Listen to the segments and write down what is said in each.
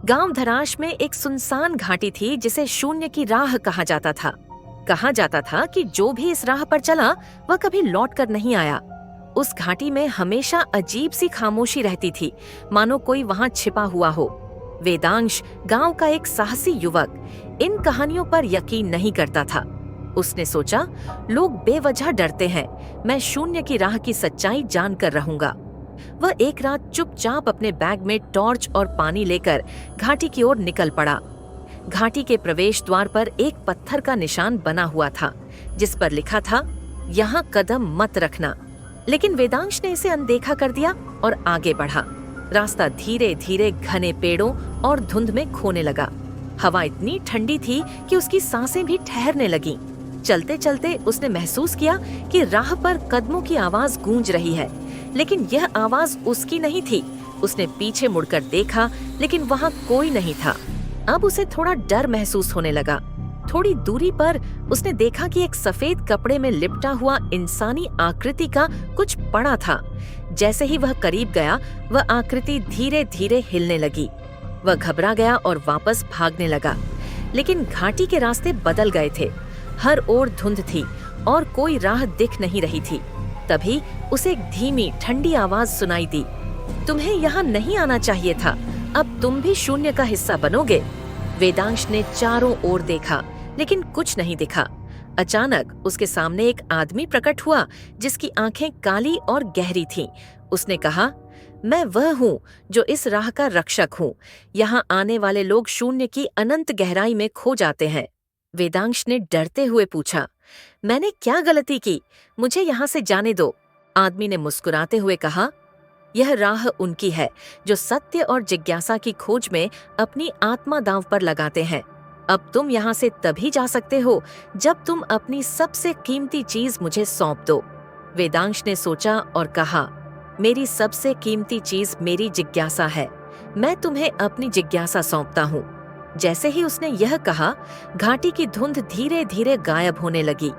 गांव धराश में एक सुनसान घाटी थी जिसे शून्य की राह कहा जाता था। कहा जाता था कि जो भी इस राह पर चला वह कभी लौट कर नहीं आया। उस घाटी में हमेशा अजीब सी खामोशी रहती थी, मानो कोई वहां छिपा हुआ हो। वेदांश गांव का एक साहसी युवक इन कहानियों पर यकीन नहीं करता था। उसने सोचा, लोग बेवजह डरते हैं, मैं शून्य की राह की सच्चाई जानकर रहूंगा। वह एक रात चुपचाप अपने बैग में टॉर्च और पानी लेकर घाटी की ओर निकल पड़ा। घाटी के प्रवेश द्वार पर एक पत्थर का निशान बना हुआ था, जिस पर लिखा था, यहाँ कदम मत रखना। लेकिन वेदांश ने इसे अनदेखा कर दिया और आगे बढ़ा। रास्ता धीरे धीरे घने पेड़ों और धुंध में खोने लगा। हवा इतनी ठंडी थी कि उसकी सांसें भी ठहरने लगीं। चलते चलते उसने महसूस किया कि राह पर कदमों की आवाज गूंज रही है, लेकिन यह आवाज उसकी नहीं थी। उसने पीछे मुड़कर देखा, लेकिन वहां कोई नहीं था। अब उसे थोड़ा डर महसूस होने लगा। थोड़ी दूरी पर उसने देखा कि एक सफेद कपड़े में लिपटा हुआ इंसानी आकृति का कुछ पड़ा था। जैसे ही वह करीब गया, वह आकृति धीरे धीरे हिलने लगी। वह घबरा गया और वापस भागने लगा, लेकिन घाटी के रास्ते बदल गए थे। हर ओर धुंध थी और कोई राह दिख नहीं रही थी। तभी उसे एक धीमी ठंडी आवाज सुनाई दी, तुम्हें यहाँ नहीं आना चाहिए था, अब तुम भी शून्य का हिस्सा बनोगे। वेदांश ने चारों ओर देखा, लेकिन कुछ नहीं दिखा। अचानक उसके सामने एक आदमी प्रकट हुआ, जिसकी आंखें काली और गहरी थीं। उसने कहा, मैं वह हूँ जो इस राह का रक्षक हूँ। यहाँ आने वाले लोग शून्य की अनंत गहराई में खो जाते हैं। वेदांश ने डरते हुए पूछा, मैंने क्या गलती की, मुझे यहाँ से जाने दो। आदमी ने मुस्कुराते हुए कहा, यह राह उनकी है जो सत्य और जिज्ञासा की खोज में अपनी आत्मा दांव पर लगाते हैं। अब तुम यहाँ से तभी जा सकते हो जब तुम अपनी सबसे कीमती चीज मुझे सौंप दो। वेदांश ने सोचा और कहा, मेरी सबसे कीमती चीज मेरी जिज्ञासा है, मैं तुम्हें अपनी जिज्ञासा सौंपता हूँ। जैसे ही उसने यह कहा, घाटी की धुंध धीरे धीरे गायब होने लगी।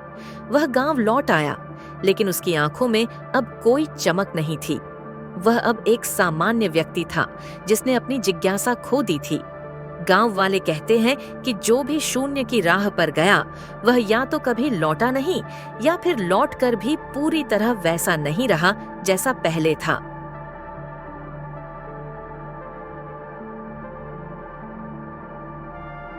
वह गांव लौट आया, लेकिन उसकी आंखों में अब कोई चमक नहीं थी। वह अब एक सामान्य व्यक्ति था, जिसने अपनी जिज्ञासा खो दी थी। गांव वाले कहते हैं कि जो भी शून्य की राह पर गया, वह या तो कभी लौटा नहीं, या फिर लौटकर भी पूरी तरह वैसा नहीं रहा जैसा पहले था।